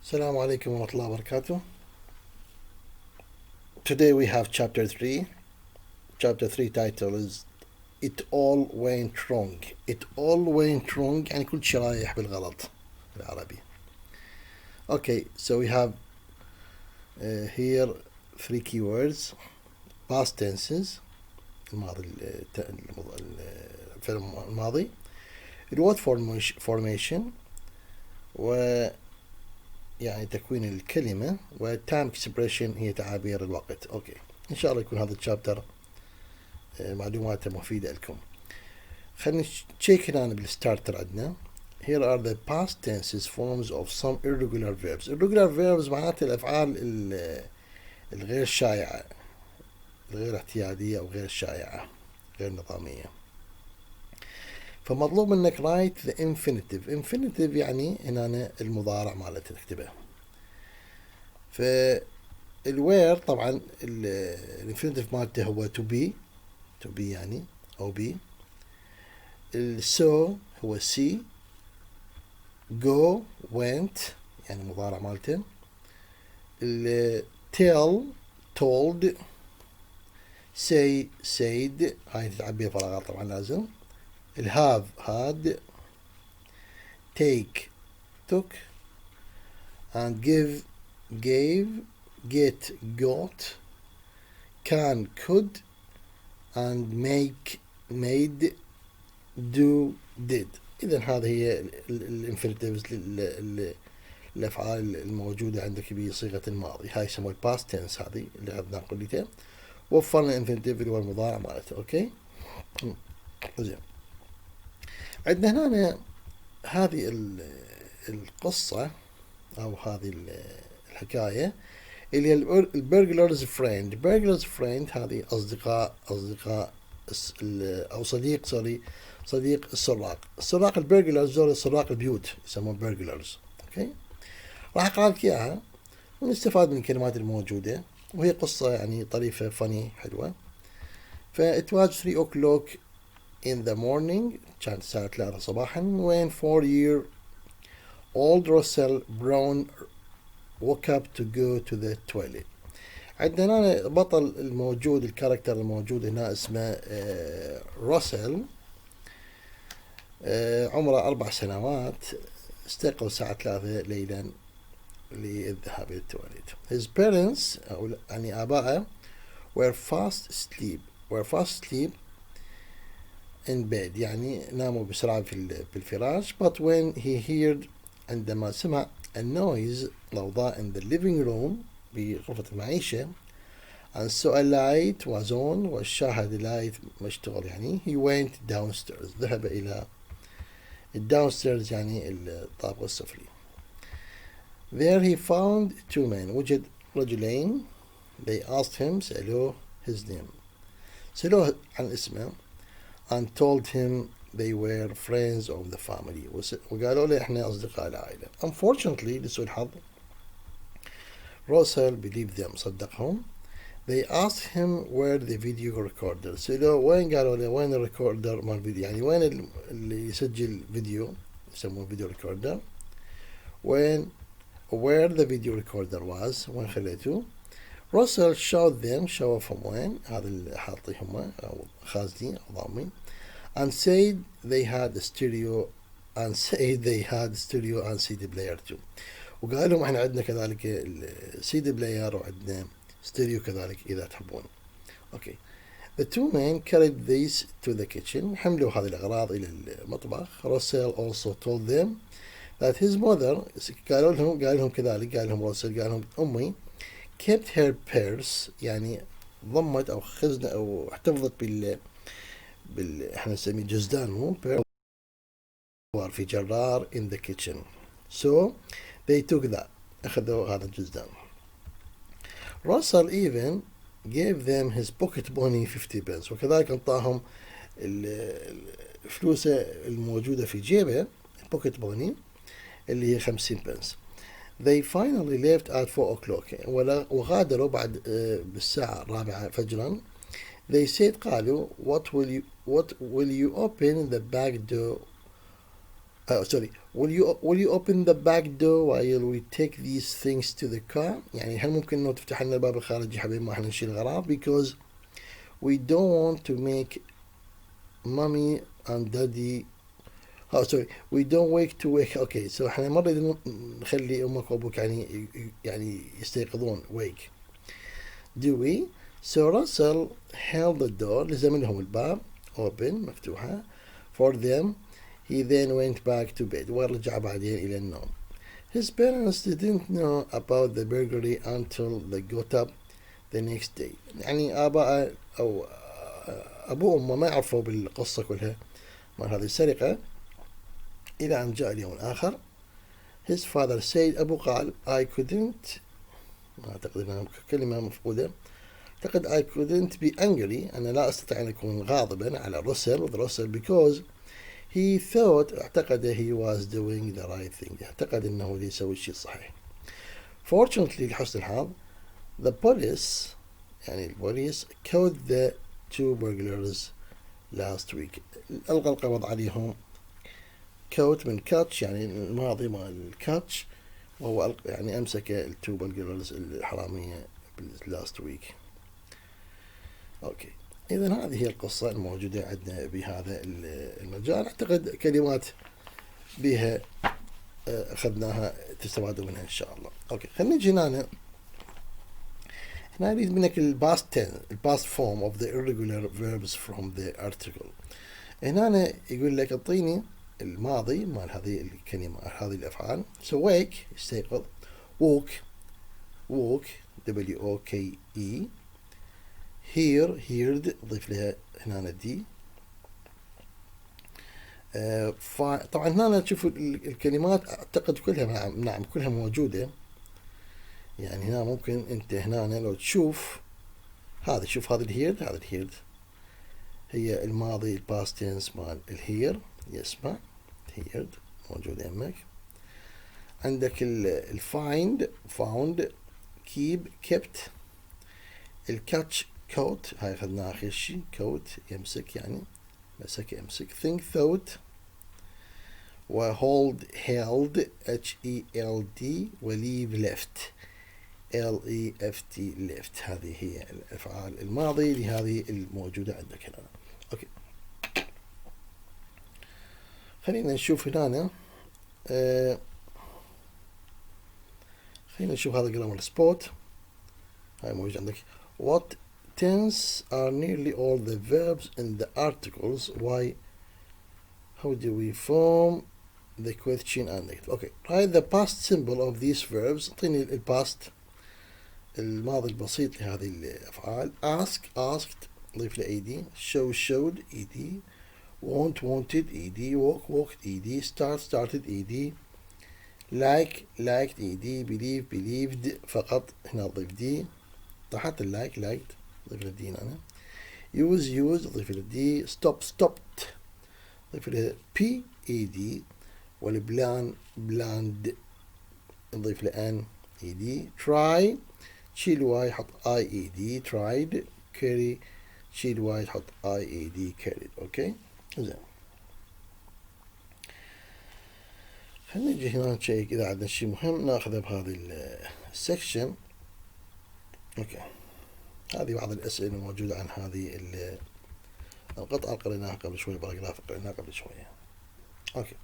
Assalamu alaikum wa rahmatullahi wa barakatuh. Today we have chapter 3. Chapter 3 title is It All Went Wrong. It All Went Wrong يعني كل شيء رايح بالغلط بالعربي. Okay, so we have here three keywords. Past tenses الماضي الفعل الماضي. Word formation و يعني تكوين الكلمة وتايم اكسبريشن هي تعابير الوقت. اوكي ان شاء الله يكون هذا الشابتر معلوماته مفيدة لكم. خلينا نشيك هنا بالستارتر عندنا. Here are the past tenses forms of some irregular verbs. Irregular verbs معناته الافعال الغير شائعة، الغير اعتيادية او غير شائعة، غير نظامية. فمطلوب منك write the infinitive. infinitive يعني هنا المضارع مالته تكتبه. فالوير طبعا الانفينيتيف مالته هو to be يعني او be. السو هو see. go went يعني المضارع مالته. tell told. say said هاي تعبير فراغات طبعا لازم. الهاف had. take took. and give gave. get got. can could. and make made. do did. إذا هذه هي الانفينيتيفز الأفعال الموجودة عندك بصيغة الماضي. هاي يسموها الباست تنس، هذه اللي عندنا قلتها. وفرنا الانفينيتيف اللي هو المضارع مالته. أوكي زين. عندنا هنا هذه القصة أو هذه الحكاية اللي هي البرجلرز فريند. برجلرز فريند هذه أصدقاء أو صديق السراق البرجلرز دول سراق البيوت يسمون برجلرز. أوكي راح أقرأ لك إياها ونستفاد من الكلمات الموجودة، وهي قصة يعني طريفة فني حلوة. it was 3 o'clock in the morning كانت الساعة 3 صباحا when 4-year-old Russell Brown woke up to go to the toilet. عندنا بطل الموجود، الكاركتر الموجود هنا اسمه راسل، عمره 4 سنوات، استيقظ الساعة 3 ليلا للذهاب إلى التواليت. His parents أو يعني آبائه were fast asleep in bed يعني ناموا بسرعة بالفراش. but when he heard عندما سمع النويز ضوضاء in the living room بغرفة المعيشة and saw a light was on والشاهد لايت مشتغل يعني he went downstairs ذهب إلى downstairs يعني الطابق السفلي. there he found 2 men وجد رجلين. they asked him سألوه his name سألوه عن اسمه and told him they were friends of the family وقالوا له احنا أصدقاء العائلة. unfortunately لسوء الحظ Russell believed them صدقهم. they asked him where the video recorder سألوه وين، قالوا له وين الريكوردر مال الفيديو يعني وين اللي يسجل فيديو يسموه فيديو ريكوردر. where the video recorder was وين خليته. Russell showed them شوفهم وين، هذا اللي حاطيهم أو خازنين أو ضامين. and said they had a stereo and CD player too وقال لهم احنا عندنا كذلك السي بلاير وعندنا ستيريو كذلك إذا تحبون. okay the 2 men carried these to the kitchen حملوا هذه الأغراض إلى المطبخ. Russell also told them that his mother قال لهم كذلك، قال لهم Russell قال لهم أمي kept her purse يعني ضمت أو خزنة أو احتفظت احنا نسميه جزدان مو في جرار in the kitchen so they took that أخذوا هذا الجزدان. Russell even gave them his pocket money 50 pence وكذلك انطاهم الفلوس الموجودة في جيبه pocket money اللي هي 50 pence. they finally left at 4 o'clock وغادروا بعد بالساعة 4 فجرا. they said قالوا what will you open the back door sorry, will you open the back door while we take these things to the car؟ يعني هل ممكن إنه تفتح لنا الباب الخارجي حبيبي ما إحنا نشيل الأغراض؟ Because we don't want to make mommy and daddy. sorry, we don't wake. Okay, so احنا ما نريد نخلي امك وابوك يعني يستيقظون wake. Do we? So Russell held the door, لزم لهم الباب open مفتوحة for them. He then went back to bed. ورجع بعدين إلى النوم. His parents didn't know about the burglary until they got up the next day. يعني آباء أو أبوه وأمه ما يعرفوا بالقصة كلها مع هذه السرقة إلى أن جاء اليوم الآخر. His father said أبو قال I couldn't. أعتقد أنها كلمة مفقودة. أعتقد I couldn't be angry. أنا لا أستطيع أن أكون غاضبا على روسل because he thought اعتقد he was doing the right thing. اعتقد أنه يسوي الشيء الصحيح. Fortunately لحسن الحظ the police يعني البوليس caught the two burglars last week. ألقى القبض عليهم. caught من catch يعني الماضي مال catch وهو يعني أمسك التو burglars الحرامية last week. أوكي، إذا هذه هي القصة الموجودة عندنا بهذا المجال. أعتقد كلمات بها أخذناها تستفادوا منها إن شاء الله. أوكي، خلينا نجي هنا نريد منك الباست tense الباست form of the irregular verbs from the article. هنا يقول لك اعطيني الماضي مال هذه الكلمة هذه الأفعال. so wake يستيقظ. walk W-O-K-E. heard ضيف لها هنا دي. طبعا هنا تشوفوا الكلمات أعتقد كلها نعم كلها موجودة. يعني هنا ممكن أنت هنا لو تشوف هذا شوف هذا الهيرد هي الماضي الباست تنس مال الهير يسمع هيرد موجود يمك. عندك الفايند فاوند كيب كيبت. الكاتش كوت هاي أخذناها آخر شي كوت يمسك يعني مسك يمسك. think thought وhold held H-E-L-D وليve left L-E-F-T left. هذه هي الأفعال الماضي لهذه الموجودة عندك هنا. أوكي، خلينا نشوف هنا خلينا نشوف هذا grammar spot هاي موجود عندك. what tense are nearly all the verbs in the articles? Why? How do we form the question and negative? Okay, write the past symbol of these verbs. اعطيني الباست الماضي البسيط لهذه الأفعال. ask asked ضيف له ed. show showed ed. want wanted ed. walk walked ed. start started ed. like liked ed. believe believed فقط هنا ضيف دي. طحت اللايك liked ضيف له دي هنا. use used ضيف له دي. stop stopped ضيف له p ed. والبلان بلاند نضيف له ان ed. try شيل واي حط اي اي دي tried. carry شيل واي حط اي اي دي carried. اوكي زين، خلينا نجي هنا نشيك اذا عندنا شيء مهم ناخذه بهذه السكشن. اوكي، هذه بعض الاسئله الموجوده عن هذه القطعه قريناها قبل شوي باراجراف قريناها قبل شويه. اوكي،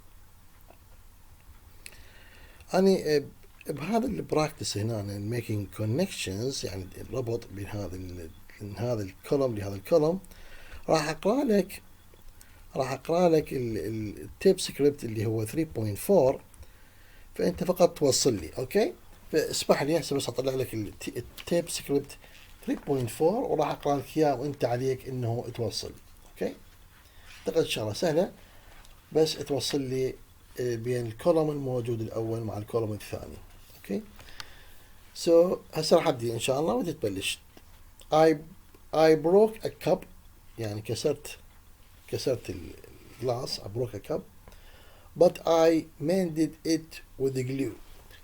أنا بهذا البراكتس هنا making connections يعني الربط بين هذا الكولوم لهذا الكولوم راح أقرأ لك التيب سكريبت اللي هو 3.4 فأنت فقط توصل لي. أوكي، فاسمح لي هسه بس أطلع لك التيب سكريبت 3.4 وراح أقرأ لك إياه وأنت عليك إنه توصل. أوكي، أعتقد شغلة سهلة بس توصل لي بين الكولوم الموجود الأول مع الكولوم الثاني. أوكي، so هسه راح أبدي إن شاء الله وتتبلش. I broke a cup يعني كسرت الجلاس. I broke a cup but I mended it with glue.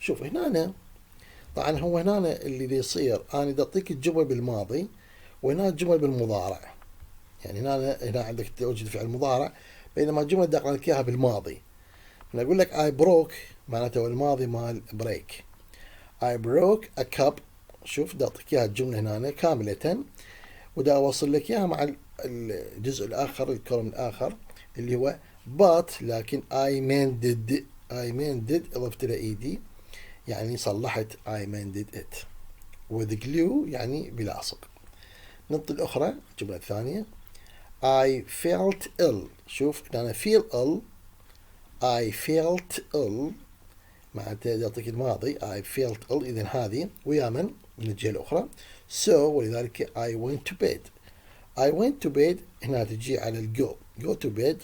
شوف هنا طبعا هو هنا اللي يصير أنا بدي أعطيك الجمل بالماضي وهنا الجمل بالمضارع. يعني هنا عندك توجد فعل مضارع بينما الجمل بدي أقرأ لك إياها بالماضي. أنا أقول لك I broke معناته الماضي مال break. I broke a cup. شوف دا أعطيك إياها الجملة هنا كاملة، ودا أوصل لك إياها مع الجزء الآخر، الكولوم الآخر اللي هو but، لكن I mended أضفت له إيدي يعني صلحت I mended it. with glue يعني بلاصق. النقطة الأخرى الجملة الثانية I felt ill. شوف أنا feel ill، I felt ill معناته يعطيك الماضي I felt ill، إذن هذه ويا من الجهة الأخرى so، ولذلك I went to bed. I went to bed هنا تجي على الجو go to bed،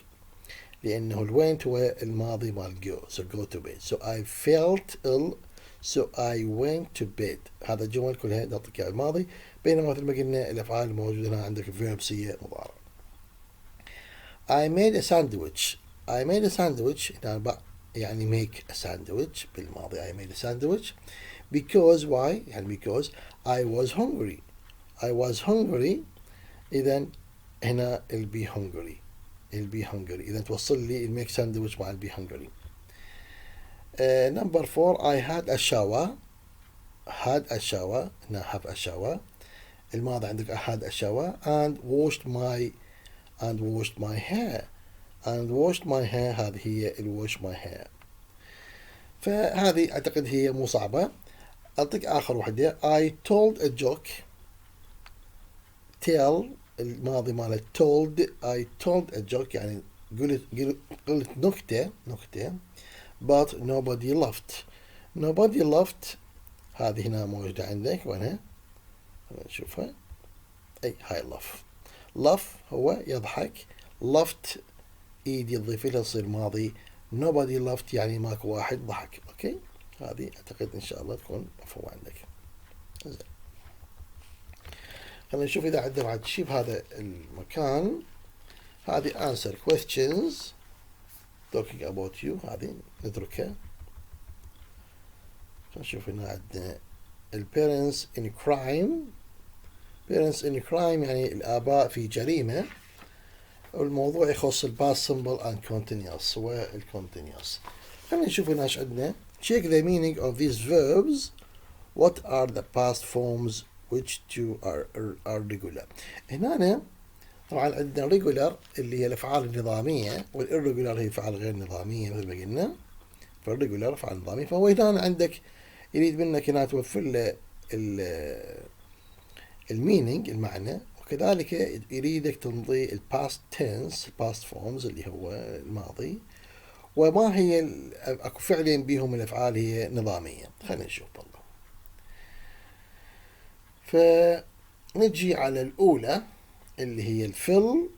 لأنه الوينت هو الماضي مال go so go to bed. so I felt ill so I went to bed. هذا الجمل كلها تعطيك الماضي، بينما مثل ما قلنا الأفعال الموجودة هنا عندك verbs هي مضارع. I made a sandwich. I made a sandwich يعني make a sandwich بالماضي. I made a sandwich because why؟ يعني because I was hungry. I was hungry. إذا هنا it'll be hungry. it'll be hungry. إذا توصل لي make sandwich مع be hungry. Number 4 I had a shower. had a shower. هنا have a shower. الماضي عندك I had a shower and washed my hair. and washed my hair هذه هي wash my hair. فهذه أعتقد هي مو صعبة. أعطيك آخر وحدة I told a joke. tell الماضي ماله told. I told a joke يعني قلت نكتة but nobody laughed. هذه هنا موجودة عندك وينها؟ نشوفها. أي هاي laugh هو يضحك. laughed ايدي تضيف لها تصير ماضي. nobody laughed يعني ماكو واحد ضحك. اوكي هذه اعتقد ان شاء الله تكون مفهومة عندك. زين خلينا نشوف اذا عندنا بعد شيء بهذا المكان. هذه answer questions talking about you، هذه نتركها. خلينا نشوف هنا عندنا parents in crime. parents in crime يعني الآباء في جريمة، والموضوع يخص الباست سمبل and continuous والcontinuous. خلينا نشوف هنا ايش عندنا. check the meaning of these verbs. what are the past forms which two are regular. هنا طبعا عندنا regular اللي هي الافعال النظاميه، والirregular هي الافعال غير نظاميه مثل ما قلنا. فالريجولار افعال نظاميه، فهو هنا عندك يريد منك هنا توفر له المينينج المعنى، وكذلك يريدك تمضي الباست تنس الباست فورمز اللي هو الماضي، وما هي اكو فعلين بهم الافعال هي نظاميه. خلينا نشوف والله. فنجي على الاولى اللي هي الفل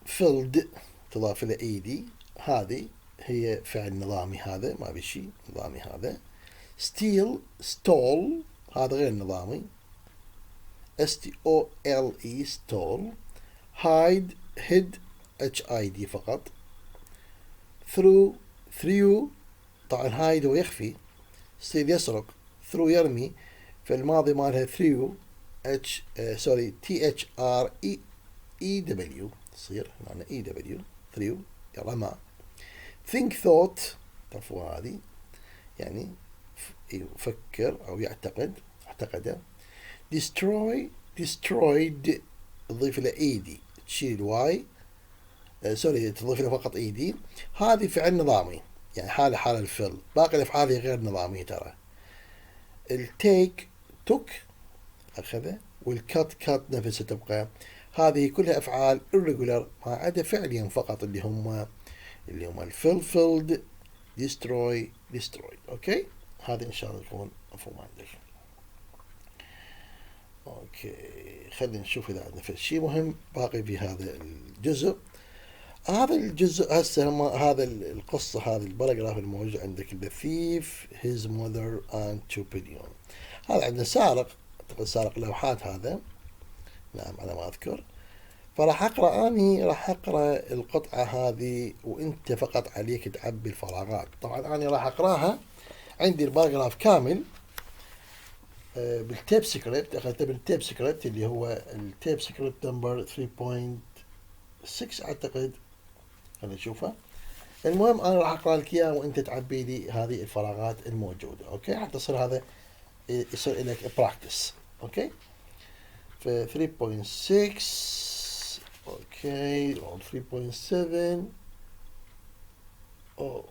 فيلد تضاف الى ايدي، هذه هي فعل نظامي، هذا ما بشي نظامي. هذا ستيل ستول هذا غير نظامي stole stole. hide hid hid فقط. threw طبعا hide هو يخفي، steal يسرق، threw يرمي، فالماضي مالها threw THREW تصير هنا EW threw رمى. think thought تعرفوا هذه يعني يفكر أو يعتقد اعتقد. destroyed تضيف له ايدي تشيل الواي تضيف له فقط ايدي، هذه فعل نظامي يعني حال الفعل، باقي الافعال هي غير نظاميه ترى. التيك توك اخذ، والكات نفسها تبقى، هذه كلها افعال irregular ما عدا فعلين فقط اللي هم الفلفلد destroyed. اوكي هذه ان شاء الله يكون مفهوم عندك. اوكي خلينا نشوف اذا عندنا في شيء مهم باقي في هذا الجزء. هذا الجزء هسه هذا القصة هذه الباراجراف الموجود عندك the thief his mother and 2 billion. هذا عندنا سارق، اعتقد سارق لوحات هذا، نعم على ما اذكر. فراح اقرا راح اقرا القطعة هذه وانت فقط عليك تعبي الفراغات. طبعا انا راح اقراها عندي الباراجراف كامل بالتيب سكريبت، اخذته بالتيب سكريبت اللي هو التيب سكريبت نمبر 3.6 اعتقد. خلينا نشوفه. المهم انا راح اقرا لك اياه وانت تعبي لي هذه الفراغات الموجوده. اوكي، حتى يصير هذا يصير لك براكتس. اوكي، ف 3.6 اوكي او 3.7 او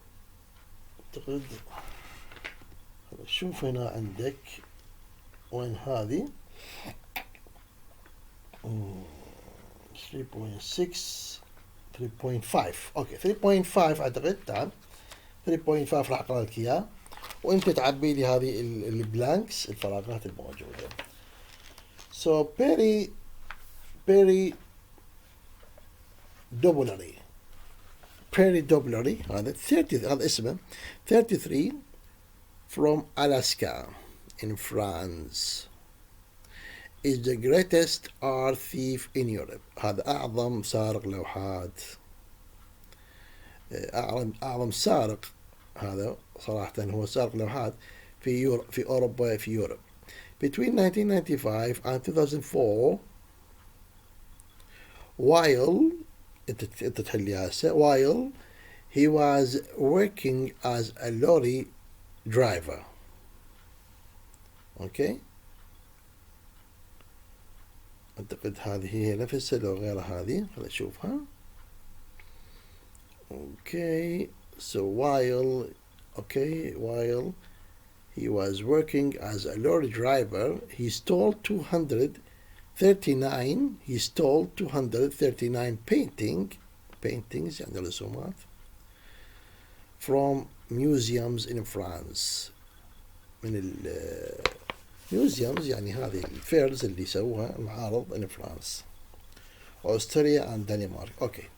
اعتقد. شوف هنا عندك وين هذه 3.6 3.5 اوكي 3.5 اعتقد. تعال 3.5 راح اقرا لك اياه وانت تعبي لي هذه البلانكس الفراغات الموجوده. So Doblary هذا 30 هذا اسمه 33 from Alaska in France is the greatest art thief in Europe. هذا أعظم سارق لوحات، أعظم سارق. هذا صراحة هو سارق لوحات في أوروبا في يوروب. Between 1995 and 2004 while أنت تحلي هسه while he was working as a lorry driver. أوكي، أعتقد هذه هي نفسها لو غيرها هذه. خلينا نشوفها. Okay, so while he was working as a lorry driver, he stole 239 paintings يعني رسومات from museums in France. من museums يعني هذه الفيرز اللي يسووها المعارض in France, Austria and Denmark. Okay.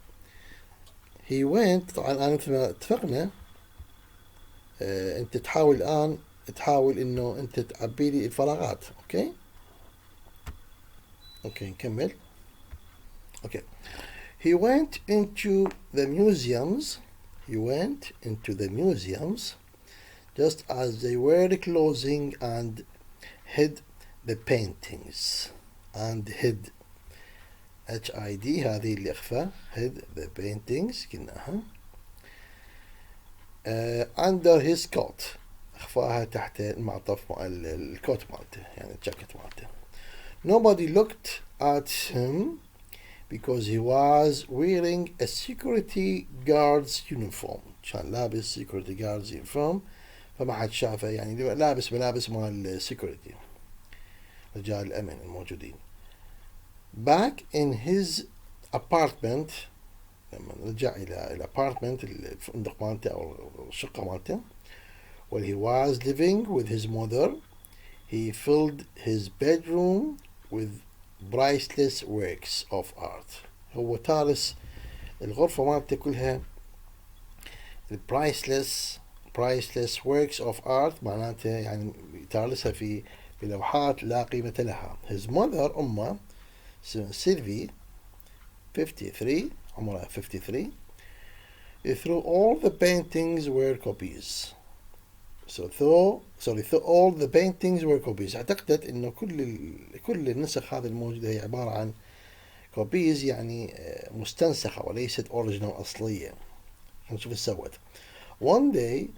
He went. طبعا أنا مثل ما اتفقنا أنت تحاول الآن إنه أنت تعبي لي الفراغات. أوكي نكمل. Okay. He went into the museums just as they were closing and hid the paintings. HID هذه اللي إخفاء. hid the paintings كناها under his coat. إخفاها تحت المعطف مال الكوت مالته يعني الجاكيت مالته. Nobody looked at him because he was wearing a security guard's uniform. كان لابس security guard's uniform فما حد شافه، يعني لابس ملابس مال security رجال الأمن الموجودين. Back in his apartment لما رجع إلى الابارتمنت الفندق مالته أو الشقة مالته while he was living with his mother he filled his bedroom with priceless works of art. هو تارس الغرفة مالته كلها priceless works of art معناته يعني تارسها في بلوحات لا قيمة لها. his mother أمه سيلفي 53 عمرها 53 through all the paintings were copies. Though all the paintings were copies. اعتقدت انه كل النسخ هذه الموجودة هي عبارة عن copies يعني مستنسخة وليست original أصلية. نشوف ايش سوت. One day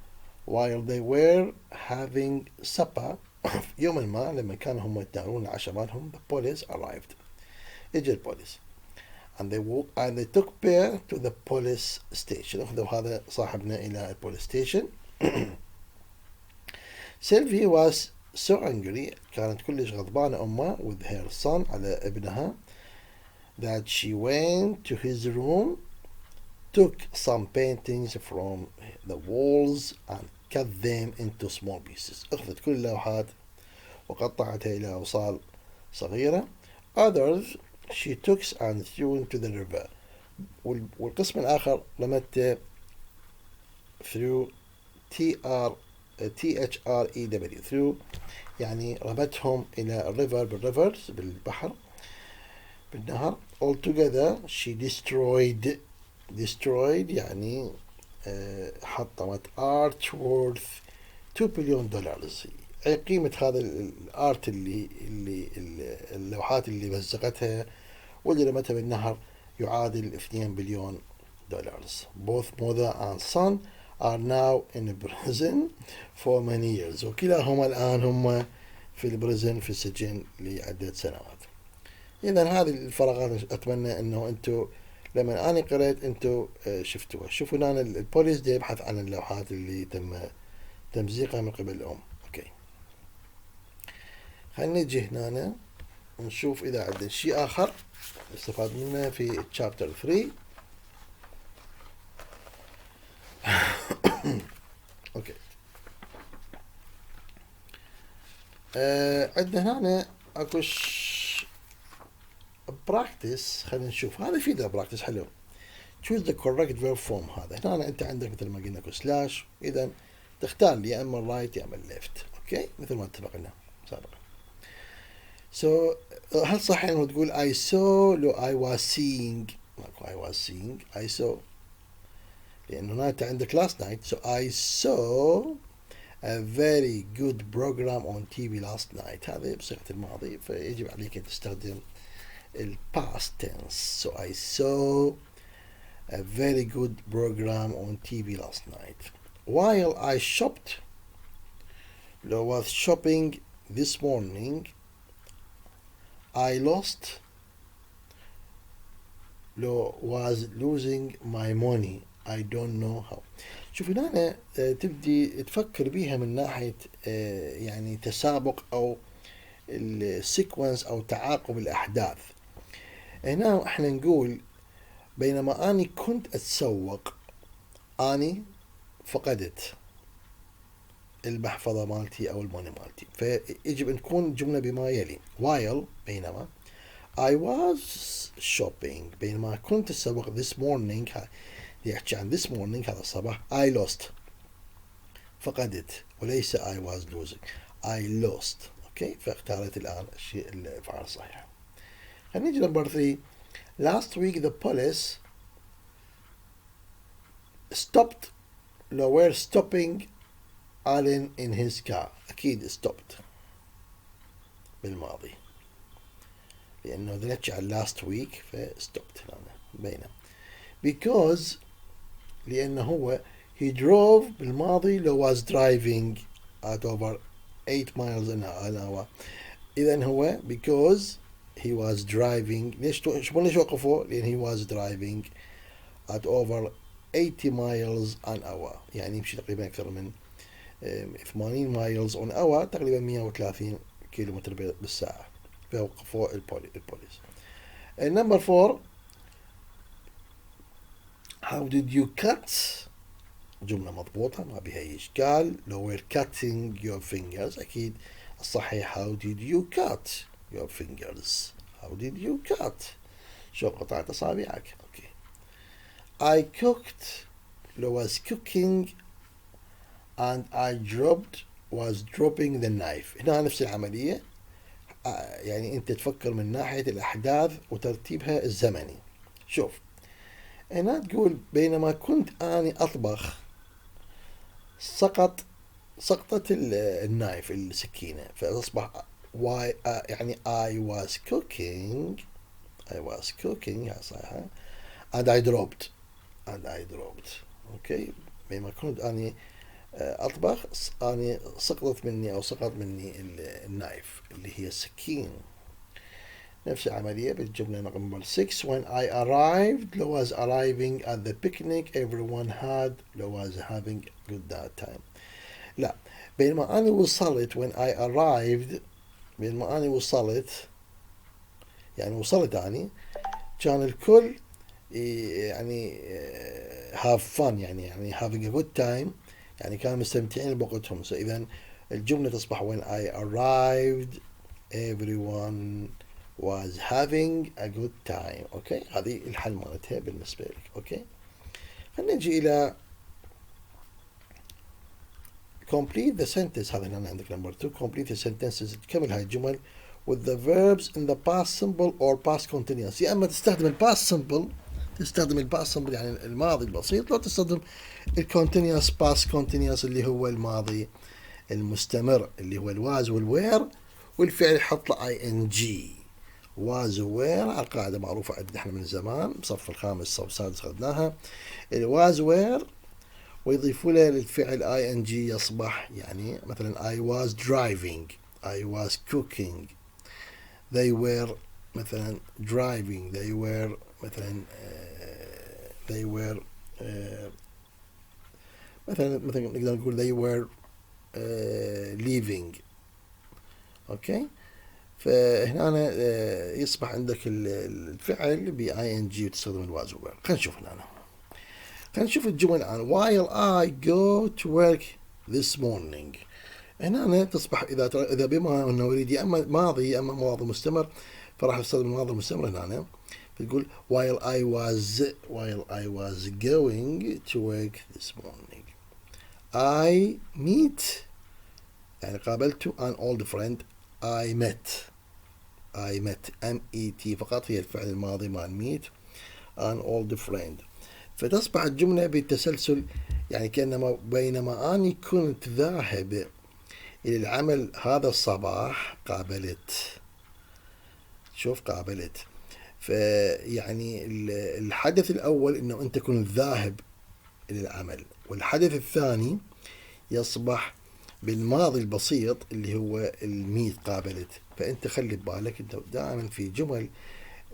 while they were having supper يوم ما لما كانوا هم يتناولون العشاء مالهم the police arrived. اجى البوليس and they took Bear to the police station. أخذوا هذا صاحبنا إلى البوليس ستيشن. Sylvie was so angry كانت كلش غضبانة أمه with her son على ابنها that she went to his room, took some paintings from the walls and cut them into small pieces. أخذت كل اللوحات وقطعتها إلى أوصال صغيرة. Others she took and threw into the river. والقسم الآخر رمته through THREW through يعني رمتهم إلى الريفر بالبحر بالنهر. Altogether she destroyed يعني حطمت art worth $2 billion. أي قيمة هذا الارت اللي اللوحات اللي مزقتها واللي رمتها بالنهر يعادل $2 بليون. Both mother and son are now in prison for many years. وكلاهما الآن هم في البريزن في السجن لعدة سنوات. إذا هذه الفراغات أتمنى أنه أنتم لما أنا قرأت أنتم شفتوها. شوفوا الآن البوليس دي يبحث عن اللوحات اللي تم تمزيقها من قبل الأم. أوكي، خلينا نجي هنا نشوف إذا عندنا شيء آخر نستفاد منه في chapter 3. أوكي، عندنا هنا أكو براكتس. خلينا نشوف هذا في ده براكتس حلو. choose the correct verb form. هذا هنا أنت عندك مثل ما قلنا سلاش، إذا تختار لي يا إما الرايت يا إما الليفت. أوكي، مثل ما اتفقنا سابقا. so هل صح إنه تقول I saw لو I was seeing؟ ماكو I was seeing، I saw، لأنه هنا أنت عندك last night. so I saw a very good program on TV last night. هذا بصيغة الماضي، فيجب عليك أن تستخدم ال past tense. so I saw a very good program on TV last night. while I shopped لو was shopping this morning I lost لو was losing my money I don't know how. شوف هنا تبدي تفكر بيها من ناحية يعني تسابق أو السيكونس أو تعاقب الأحداث. هنا احنا نقول بينما أني كنت أتسوق أني فقدت المحفظة مالتي أو الموني مالتي، فيجب أن تكون جملة بما يلي. while بينما I was shopping بينما كنت أتسوق this morning يحكي عن this morning هذا الصباح I lost فقدت وليس I was losing I lost. أوكي، فاختارت الآن الشيء الفعل الصحيح. خلينا نيجي نمبر 3. last week the police stopped لو were stopping Alan in his car. أكيد stopped بالماضي لأنه نحكي عن last week فstopped هنا بينه. because لأنه هو he drove بالماضي لو was driving at over 8 miles an hour. إذا هو because he was driving. ليش وقفوا؟ لأن he was driving at over 80 miles an hour، يعني يمشي تقريبا أكثر من 80 miles an hour، تقريبا 130 كيلومتر بالساعة، فوقفوا البوليس. number 4 how did you cut؟ جملة مضبوطة ما بها أي إشكال. لو we're cutting your fingers أكيد الصحيح how did you cut your fingers. how did you cut؟ شو قطعت أصابعك. أوكي. I cooked لو was cooking and I was dropping the knife. هنا نفس العملية، يعني أنت تفكر من ناحية الأحداث وترتيبها الزمني. شوف هنا تقول بينما كنت أنا أطبخ سقطت النايف السكينة، فأصبح يعني I was cooking يا صحيح and I dropped. أوكي، بينما كنت أنا أطبخ أنا سقط مني النايف اللي هي السكين. نفس العملية بالجملة رقم 6 when I arrived لو was arriving at the picnic everyone was having a good time. لا، بينما أنا وصلت when I arrived بينما أنا وصلت يعني وصلت أنا كان الكل يعني have fun يعني having a good time، يعني كانوا مستمتعين بوقتهم. إذا الجملة تصبح when I arrived everyone was having a good time. أوكي، هذه الحل مالتها بالنسبة لك. أوكي، خلينا نجي إلى complete the sentence. هذا هنا عندك number 2 complete the sentences. تكمل هاي الجمل with the verbs in the past simple or past continuous. يا أما تستخدم ال past simple يعني الماضي البسيط، لو تستخدم ال continuous past continuous اللي هو الماضي المستمر اللي هو الواز والوير والفعل يحط له ing. was were القاعدة معروفة عندنا احنا من زمان بصف الخامس أو السادس أخذناها. was were ويضيفوا له للفعل ing يصبح يعني مثلا I was driving, I was cooking, they were مثلا driving, they were مثلا they were مثلا نقدر نقول they were leaving. اوكي، فهنا أنا يصبح عندك الفعل ب ing وتستخدم الواز وير. خلينا نشوف هنا، خلينا نشوف الجمل الآن. while I go to work this morning. هنا تصبح إذا بما أنه يريد يا أما ماضي يا أما ماضي مستمر، فراح نستخدم الماضي المستمر هنا. بتقول while I was going to work this morning I meet يعني قابلت an old friend. I met MET فقط هي الفعل الماضي مال meet an old friend. فتصبح الجملة بالتسلسل، يعني كأنما بينما أني كنت ذاهب إلى العمل هذا الصباح قابلت. شوف قابلت، فيعني الحدث الأول إنه أنت كنت ذاهب إلى العمل، والحدث الثاني يصبح بالماضي البسيط اللي هو الميت قابلت. فأنت خلي ببالك أنت دائما في جمل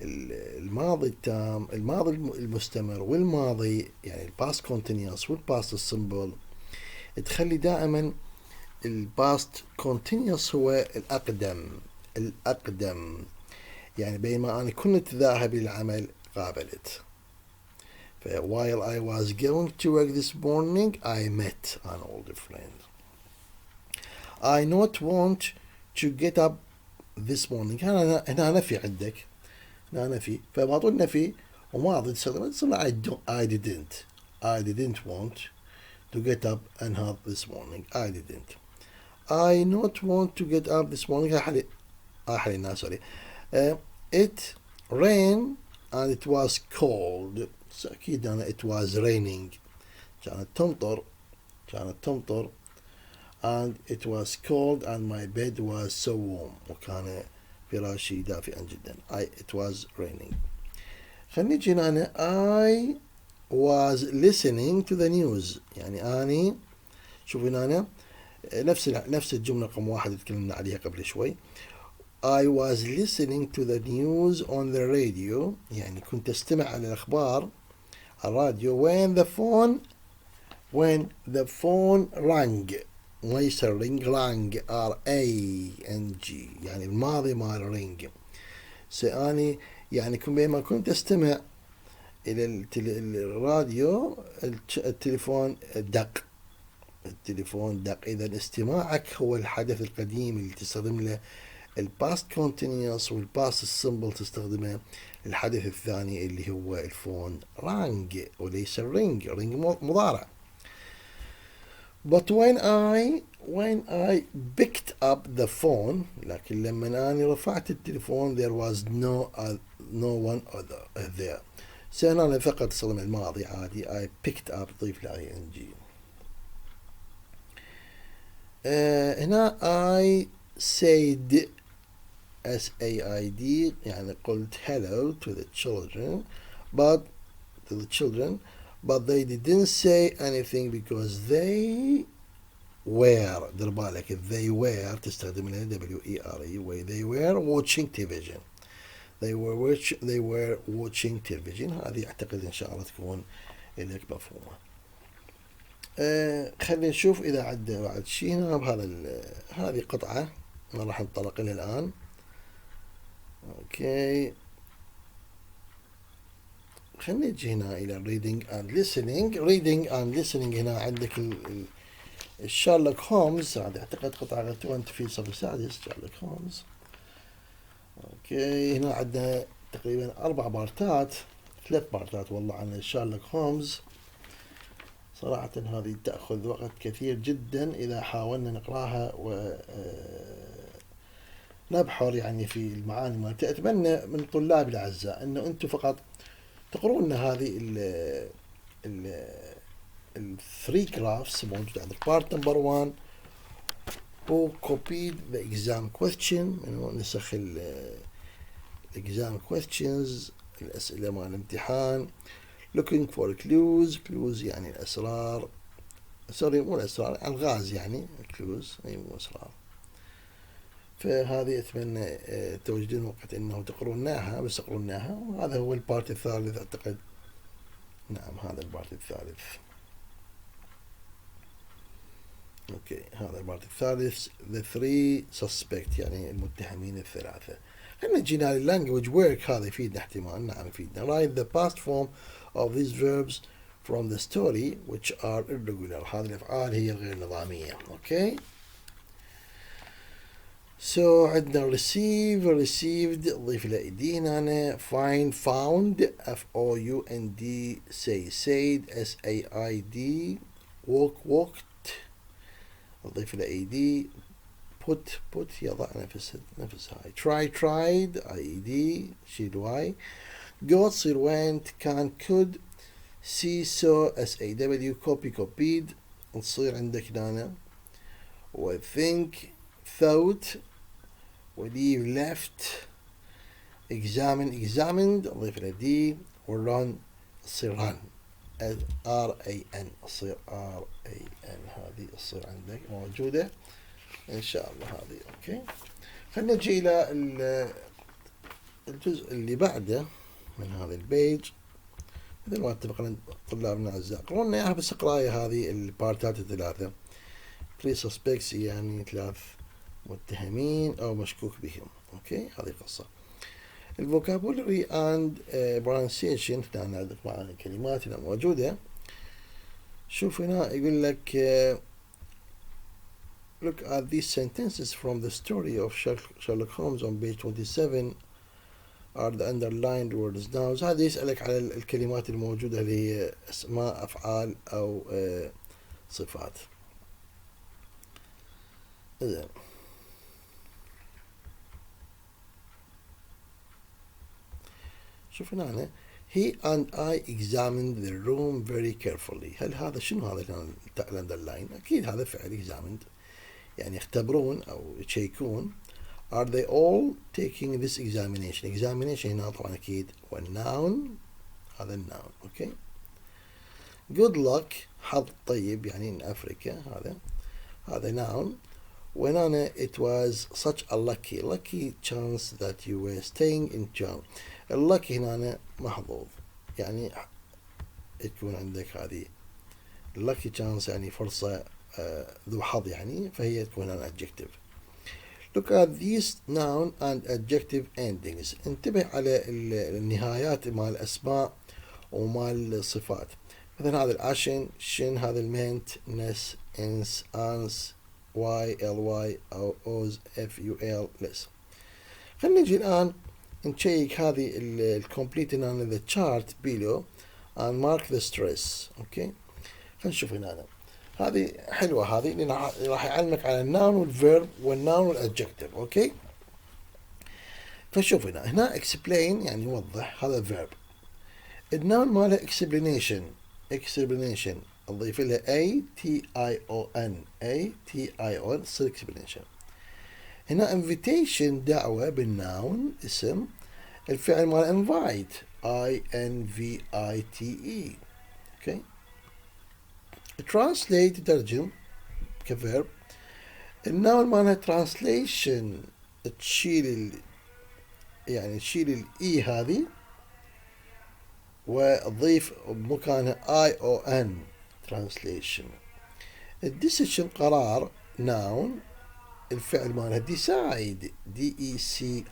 الماضي التام، الماضي المستمر والماضي يعني الباست كونتينيوس والباست السمبل، تخلي دائما الباست كونتينيوس هو الأقدم. يعني بينما أنا كنت ذاهب للعمل قابلت. while I was going to work this morning I met an old friend. I not want to get up this morning. هنا نفي عندك، هنا نفي، فما طول نفي وماضي تستخدم I didn't want to get up and have this morning. I not want to get up this morning. It rained and it was cold. أكيد أنا it was raining، كانت تمطر and it was cold and my bed was so warm وكان فراشي دافئا جدا. it was raining. خلينا نجي هنا I was listening to the news. يعني أنا شوف هنا نفس الجملة رقم واحد اللي تكلمنا عليها قبل شوي. I was listening to the news on the radio. يعني كنت أستمع على الأخبار الراديو when the phone rang. ليس ring rang RANG يعني الماضي مال رينج. سأني يعني بينما كنت أستمع إلى الراديو التليفون دق. إذا استماعك هو الحدث القديم اللي تستخدم له الباست كونتينيوس والباست السمبل تستخدمه الحدث الثاني اللي هو الفون رانج وليس الرينج مضارع. But when I picked up the phone لكن لما أنا رفعت التليفون there was no one other there. أنا فقط استخدم الماضي عادي I picked up ضيف ل ing. هنا I said SAID يعني قلت hello to the children but they didn't say anything because they were. دير بالك they were تستخدم لها WERE they were watching television. they were watching television. هذه أعتقد إن شاء الله تكون لك مفهومة. خلينا نشوف إذا عد بعد شيء هنا بهذا هذه قطعة ما راح نتطرق لها الآن. أوكي، خلينا نجي هنا إلى reading and listening. هنا عندك الشارلوك هومز، هذا أعتقد قطعة غتوانت في الصف السادس شارلوك هومز. أوكي، هنا عندنا تقريبا 3 بارتات والله عن شارلوك هومز. صراحة هذه تأخذ وقت كثير جدا إذا حاولنا نقراها ونبحر يعني في المعاني مالتها. أتمنى من طلابي الأعزاء أنه أنتم فقط تقرون هذه ال 3 graphs موجودة عندك part number 1 و copied the exam question، نسخ exam questions الأسئلة مال الامتحان. looking for clues يعني الأسرار، سوري مو الأسرار، الغاز يعني clues أي مو أسرار. فهذه أتمنى توجدون وقت أنه تقروناها، بس تقروناها. وهذا هو البارت الثالث أعتقد. نعم هذا البارت الثالث. اوكي هذا البارت الثالث. the three suspect يعني المتهمين الثلاثة. خلينا نجينا لللانجوج work، هذا يفيدنا احتمال. نعم يفيدنا. write the past form of these verbs from the story which are irregular. هذه الأفعال هي الغير نظامية. اوكي so عندنا receive received، نضيف له ايدينا هنا. find found found say said said walk walked، نضيف له ايدي. put يضع نفس هاي. tried ايدي شيل واي. go تصير went can could. see saw saw copied تصير عندك هنا. و think thought. و leave left. examined نضيف له دي. و run تصير run RAN تصير RAN. هذه تصير عندك موجودة إن شاء الله هذه. أوكي خلينا نجي إلى الجزء اللي بعده من هذا البيج. مثل ما اتفقنا طلابنا الأعزاء قررنا إياها بس قراية هذه البارتات الثلاثة. three suspects يعني 3 متهمين أو مشكوك بهم. أوكي هذه قصة. الفوكابولري اند pronunciation هنا عندك مع كلمات هنا موجودة. شوف هنا يقول لك look at these sentences from the story of Sherlock Holmes on page 27 are the underlined words nouns. هذا يسألك على الكلمات الموجودة اللي هي اسماء أفعال أو صفات. إذن شوف هنا he and I examined the room very carefully. هل هذا شنو هذا الاندرلاين؟ أكيد هذا فعل examined يعني يختبرون أو يشيكون. are they all taking this examination. examination هنا طبعا أكيد والnoun هذا الnoun. أوكي good luck حظ طيب يعني in Africa هذا noun. when it was such a lucky chance that you were staying in town. الlucky هنا محظوظ يعني تكون عندك هذه lucky chance يعني فرصة ذو حظ يعني، فهي تكون an adjective. look at these noun and adjective endings. انتبه على النهايات مال الأسماء ومال الصفات. مثلا هذا العشن شن، هذا المنت نس انس انس ly أو oz ful less. خلينا نجي الآن نشيك هذه الكومبليت هنا the chart below and mark the stress. اوكي خلينا نشوف هنا هذه حلوة هذه لأن راح يعلمك على الناون والفيرب والناون والادجكتيف. اوكي فشوف هنا explain يعني يوضح، هذا verb. الناون ماله explanation نضيف لها ation تصير explanation. هنا invitation دعوة بالناون اسم. الفعل مال invite invite. اوكي translate ترجم كفيرب. الناون مالها translation تشيل تشيل الاي هذه وتضيف بمكانها ion translation. الديسيشن قرار noun. الفعل مالها decide decide.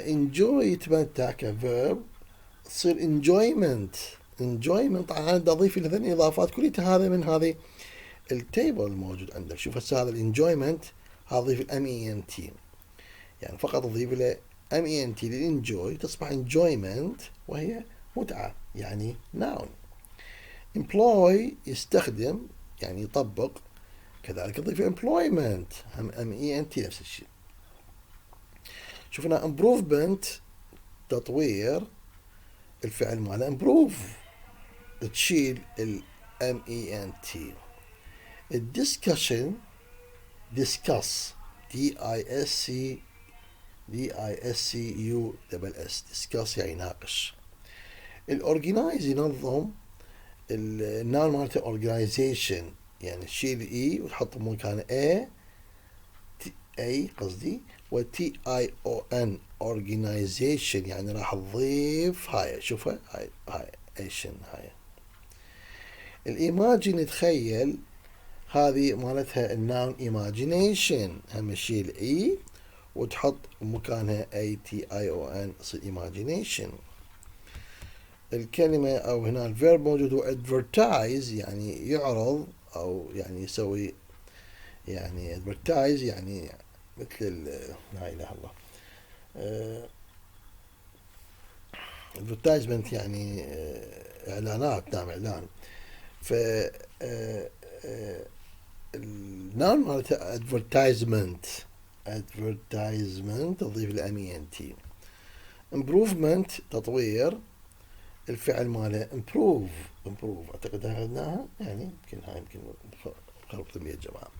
enjoy يتمتع كفيرب تصير enjoyment. طبعا انا بدي اضيف لها اضافات كلها هذا من هذه التيبل الموجود عندك. شوف هسه هذا الانجويمنت هذا اضيف MENT يعني فقط اضيف له MENT للانجوي تصبح enjoyment وهي متعة يعني noun. employ يستخدم يعني يطبق، كذلك اضيف employment هم MENT نفس الشيء. شوفنا improvement تطوير، الفعل ماله improve تشيل MENT. الدiscussion discuss DISCUSS discuss يعني يناقش. الأورجنايز ينظم. النون مالته organization يعني تشيل اي وتحط مكان اي قصدي، وTION organization يعني راح تضيف هاي، شوفها هاي ايشن هاي. الايماجين نتخيل، هذه مالتها النون ايماجينيشن، هم تشيل اي وتحط مكانها ATION تصير ايماجينيشن. الكلمة او هنا الفيرب موجود هو advertise يعني يعرض او يعني يسوي، يعني advertise يعني مثل لا اله الا الله advertisement يعني اعلانات، نعم اعلان. ف النون مالته advertisement تضيف الامي ان تي. improvement تطوير، الفعل ماله improve اعتقد اخذناها يعني، يمكن هاي يمكن خلط يا جماعه.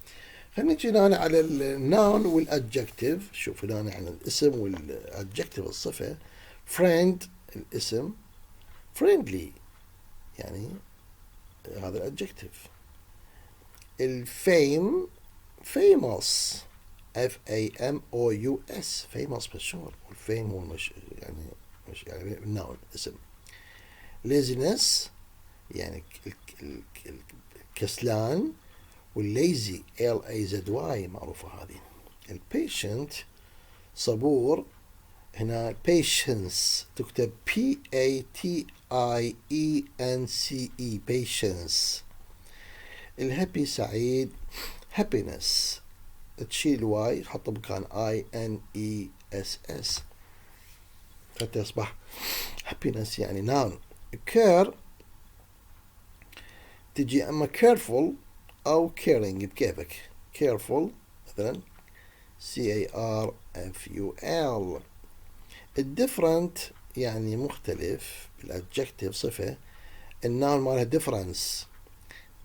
خلينا نجي هنا على النون والادجكتيف. شوف هنا على الاسم والادجكتيف الصفه. friend الاسم، friendly يعني هذا الادجكتيف. الفيم famous FAMOUS famous مشهور، والفيم هو يعني مش يعني النون اسم. laziness يعني الكسلان، والليزي LAZY معروفة هذه. البيشنت صبور، هنا patience تكتب PATIENCE patience. الهابي سعيد happiness تشيل واي تحط مكان INESS حتى يصبح happiness يعني نون. care تجي اما careful او caring بكيفك. careful مثلا CARFUL. الديفرنت يعني مختلف، بالادجكتيف صفة. النون مالها difference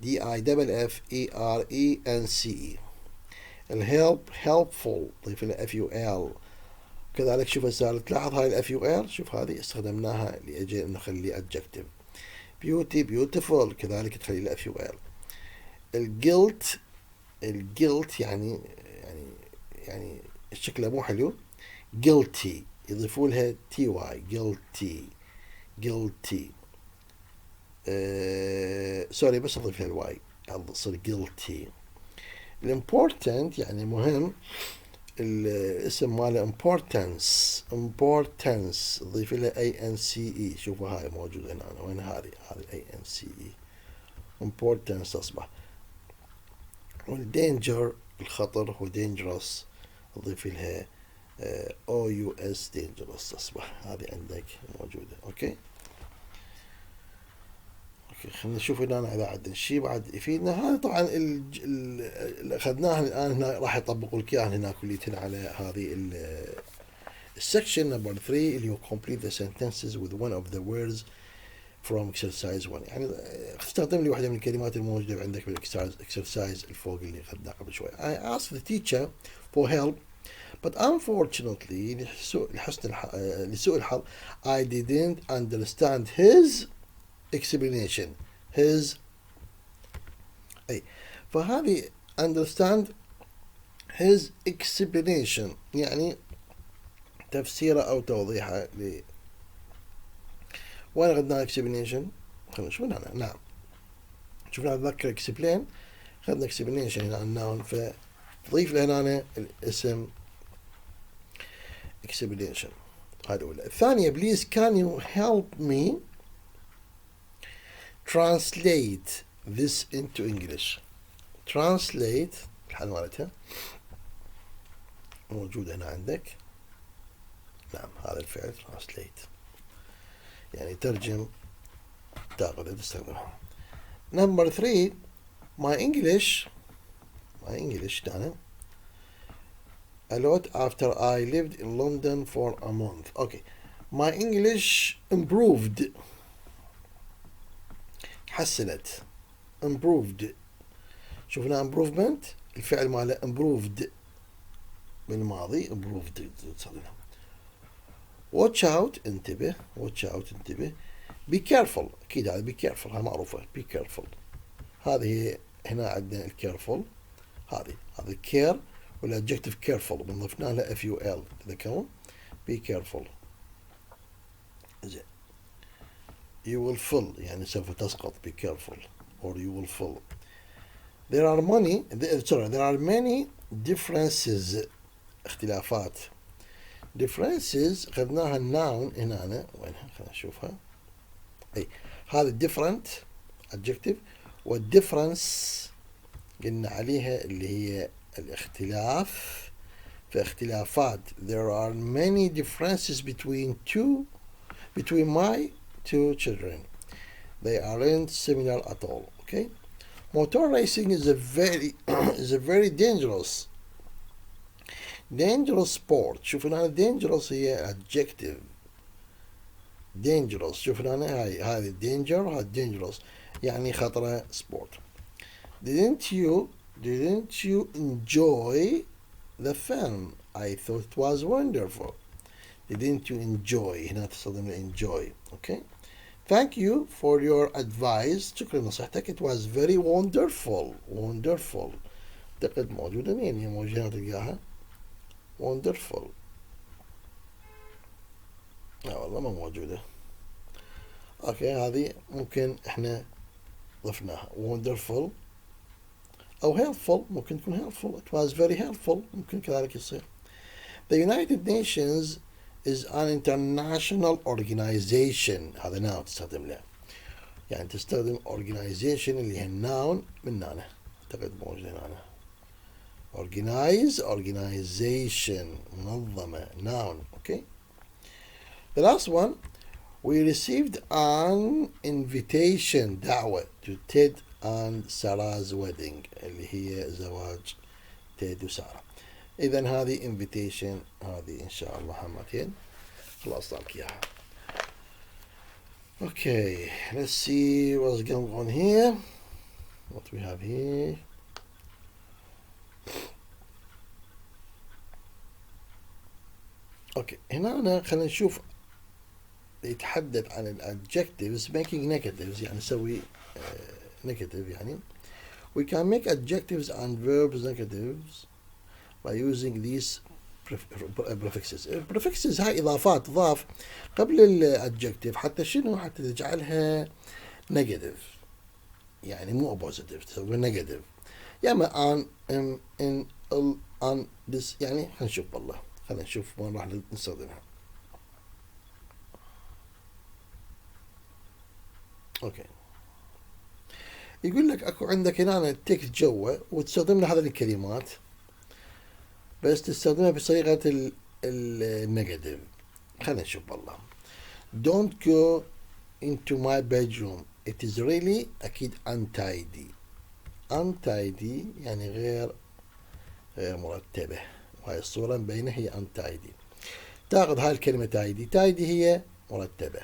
DIFFERENCE. الهيلب helpful ضيف لها FUL. كذلك شوف هسه تلاحظ هاي FUL، شوف هذه استخدمناها لأجل نخلي adjective. beauty beautiful كذلك تخلي لها FUL. الجلت يعني شكله مو حلو، guilty يضيفوا لها TY guilty سوري بس اضيف لها الواي تصير guilty. الامبورتنت يعني مهم، الاسم ماله importance ضيف لها ANCE. شوفوا هاي موجودة هنا، وين هذه ANCE importance تصبح. والdanger الخطر هو dangerous ضيف لها OUS dangerous تصبح. هذه عندك موجودة. اوكي خلينا نشوف هنا اذا عندنا شيء بعد يفيدنا. هذا طبعا اللي اخذناه الان هنا راح يطبقوا لك اياه هنا كليتنا على هذه السكشن نمبر 3 اللي هو complete the sentences with one of the words from exercise 1. يعني استخدم لي واحدة من الكلمات الموجودة عندك بالاكسرسايز الفوق اللي اخذناه قبل شوي. I asked the teacher for help but unfortunately لسوء الحظ I didn't understand his explanation. فهذه understand his explanation يعني تفسيره أو توضيحه وين أخذنا explanation؟ خلينا نشوف هنا. نعم شوفنا نتذكر explain، أخذنا explanation هنا النون، فتضيف له هنا الاسم explanation. هذه الأولى. الثانية please can you help me translate this into English. translate الحال مالتها موجودة هنا عندك. نعم هذا الفعل translate يعني ترجم، تاخذ تستخدمها. نمبر 3 my English دانا a lot after I lived in London for a month. okay my English improved حسنت improved. شوفنا improvement الفعل ماله improved بالماضي improved تستخدمها. watch out انتبه. watch out انتبه. be careful أكيد هذا be careful هذا معروفة be careful. هذه هنا عندنا ال careful هذه care والadjective careful بنضفنا لها ful تذكرون be careful. زين you will fall يعني سوف تسقط be careful or you will fall. there are many differences اختلافات. differences أخذناها الناون هنا وينها خلينا نشوفها أي هذا different adjective والdifference قلنا عليها اللي هي الاختلاف. فاختلافات there are many differences between my two children. They aren't similar at all. Okay. Motor racing is a very dangerous sport. شوفنا هنا dangerous هي adjective dangerous. شوفنا هنا هذه danger هذا dangerous يعني خطرة sport. Didn't you enjoy the film? I thought it was wonderful. Didn't you enjoy هنا تستخدم enjoy. Okay. Thank you for your advice. شكرا لنصيحتك. It was very wonderful. أعتقد موجودة مين هي موجودة تلقاها wonderful. لا والله ما موجودة. اوكي هذه ممكن احنا ضفناها wonderful او helpful ممكن تكون helpful. It was very helpful ممكن كذلك يصير. The United Nations is an international organization. هذا noun تستخدم له يعني تستخدم organization اللي هي noun من هنا اعتقد موجودة هنا organization منظمة noun. Okay. The last one we received an invitation دعوة to Ted and Sarah's wedding اللي هي زواج تيد وسارة. إذن هذه invitation هذه إن شاء الله همتين خلاص لك إياها. Okay, let's see what's going on here. What we have here. Okay, هنا خلينا نشوف يتحدث عن الادجectives making negatives يعني نسوي negative يعني. We can make adjectives and verbs negatives by using these prefixes. prefixes هاي إضافات تضاف قبل الادجective حتى شنو حتى تجعلها negative يعني مو positive تسوي negative. يا اما an in on this يعني خلينا نشوف والله خلينا نشوف وين راح نستخدمها. اوكي يقول لك اكو عندك هنا تكست جوا وتستخدم له هذه الكلمات بس تستخدمها بصيغة النيجاتيف. خلينا نشوف والله. Don't go into my bedroom. It is really أكيد untidy. untidy يعني غير مرتبة وهي الصورة مبينة هي untidy. تاخذ هاي الكلمة tidy. tidy هي مرتبة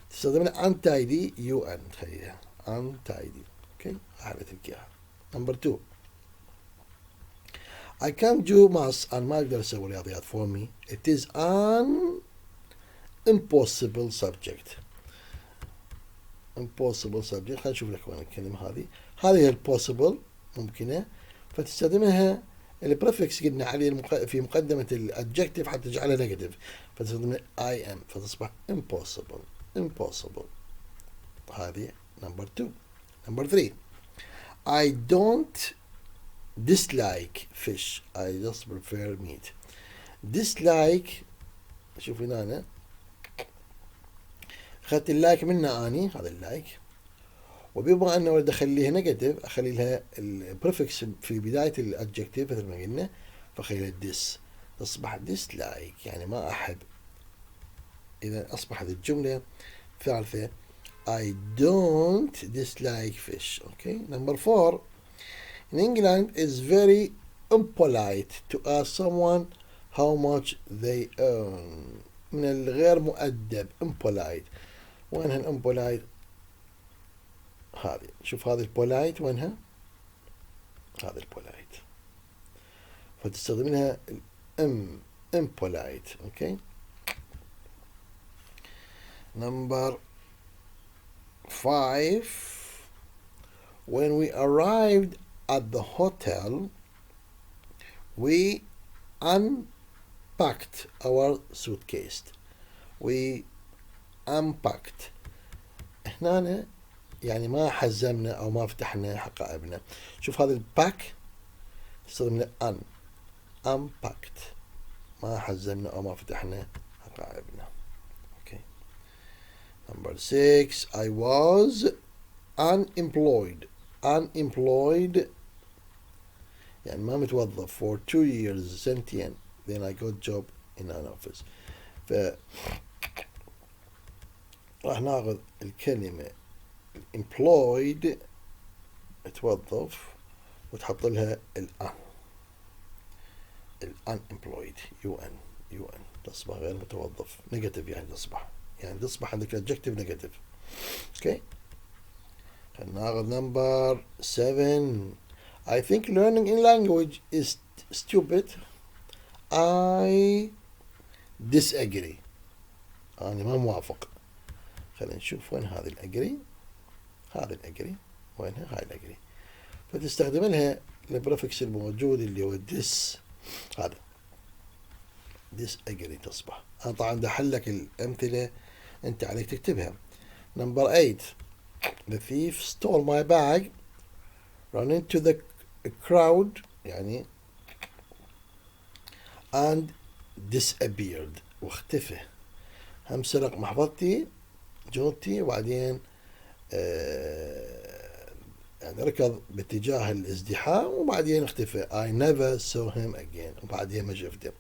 تستخدمها untidy un تخليها untidy. اوكي عرفت لك اياها. نمبر 2 I can't do maths أنا ما أقدر أسوي رياضيات for me. It is an impossible subject. impossible subject خلينا نشوف لك وين الكلمة هذه. هذه impossible ممكنة فتستخدمها البريفكس قلنا عليه في مقدمة الادجكتيف حتى تجعلها نيجاتيف فتستخدم I am فتصبح impossible. هذه نمبر 2. نمبر 3 I don't dislike fish. I just prefer meat. dislike شوف هنا أنا أخذت اللايك منه أني هذا اللايك وبما أنه أريد أخليها نيجاتيف أخلي لها البريفكس في بداية الأدجكتيف مثل ما قلنا فأخلي لها dis تصبح dislike يعني ما أحب. إذا أصبحت الجملة ثالثة I don't dislike fish. Okay. Number 4 in England it's very impolite to ask someone how much they earn. من الغير مؤدب impolite. وينها الامبولايت هذه شوف هذه البولايت وينها هذه البولايت فتستخدمينها impolite. Okay. Number 5. When we arrived at the hotel, we unpacked our suitcase. We unpacked. هنا يعني ما حزمنا أو ما فتحنا حقائبنا. شوف هذا الباك استخدمنا unpacked. ما حزمنا أو ما فتحنا حقائبنا. Okay. Number 6. I was unemployed. Unemployed يعني ما متوظف for 2 years سنتين. Then I got job in an office. ف راح ناخذ الكلمة employed توظف وتحط لها unemployed un تصبح غير متوظف نيجاتيف يعني تصبح عندك adjective negative. اوكي. خلينا ناخذ number 7. I think learning in language is stupid. I disagree. أنا ما موافق. خلينا نشوف وين هذه الأجري. هذه الأجري وينها؟ هاي الأجري. فتستخدم لها البريفكس الموجود اللي هو this. هذا disagree تصبح. أنا طبعا بدي أحلك الأمثلة أنت عليك تكتبها. Number 8. The thief stole my bag, ran into the crowd يعني and disappeared واختفى. هم سرق محفظتي جوتي وبعدين يعني ركض باتجاه الازدحام وبعدين اختفى. I never saw him again وبعدين ما شفته.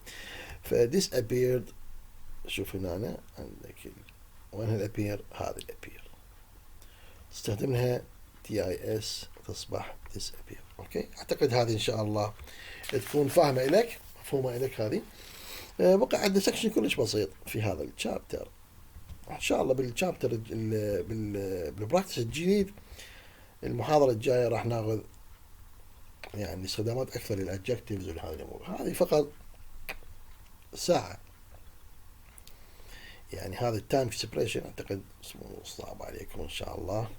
ف disappeared. شوف هنا عندك وين الابير؟ هذا الابير تستخدمها TIS تصبح disappear. اوكي. اعتقد هذه ان شاء الله تكون فاهمه لك مفهومه لك. هذه بقى عندنا سكشن كلش بسيط في هذا الشابتر. ان شاء الله بالشابتر بالبراكتس الجديد المحاضره الجايه راح ناخذ يعني استخدامات اكثر للادجكتيفز وهذه الامور. هذه فقط ساعه يعني. هذا التايم اكسبريشن اعتقد صعب عليكم ان شاء الله.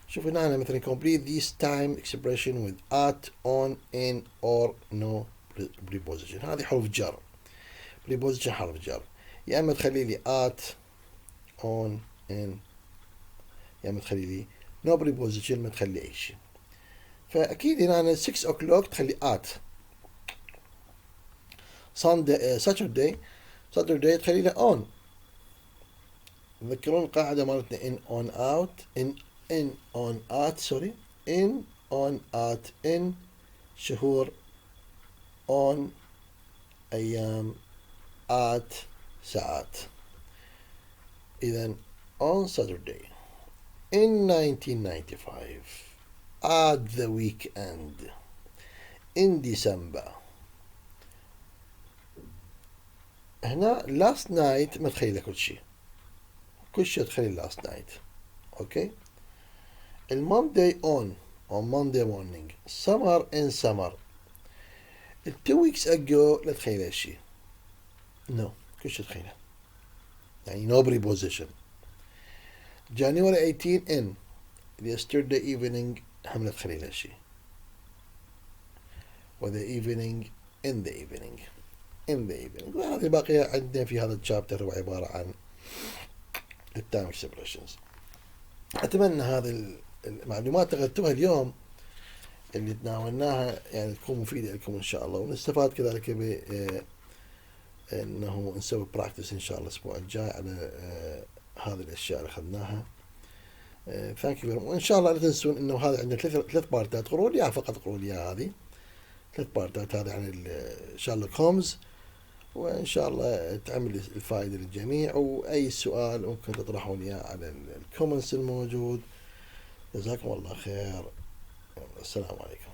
شوف هنا مثلا complete this time expression with at, on, in, or, no preposition. هذه حروف جر. preposition حرف جر. يا اما تخلي لي at, on, in، يا اما تخلي لي no preposition ما تخلي اي شيء. فاكيد هنا أنا 6 o'clock تخلي at. Sunday Saturday تخلي له on. تذكرون القاعدة مالتنا in on out in on at in on at in شهور on أيام at ساعات. إذا on Saturday in 1995 at the weekend in December. هنا last night ما تخلي كل شيء تخلي last night. اوكي. Monday on Monday morning. summer in summer. 2 weeks ago لا تخلي شيء. no كل شيء تخيله يعني no preposition. January 18 in. yesterday evening هم لا تخلي شيء. و the evening in the evening. وهذه باقية عندنا في هذا الشابتر هو عبارة عن التايم اكسبريشنز. أتمنى هذه المعلومات تغذتوها اليوم اللي تناولناها يعني تكون مفيدة لكم إن شاء الله، ونستفاد كذلك إنه نسوي براكتس إن شاء الله الأسبوع الجاي على هذه الأشياء اللي أخذناها. ثانك يو. وإن شاء الله لا تنسون إنه هذا عندنا ثلاث بارتات. قروا لي فقط قروا لي هذه 3 بارتات هذه عن شارلوك هومز، وإن شاء الله تعمل الفائدة للجميع. وأي سؤال ممكن تطرحون إياه على الكومنتس الموجود. جزاكم الله خير. السلام عليكم.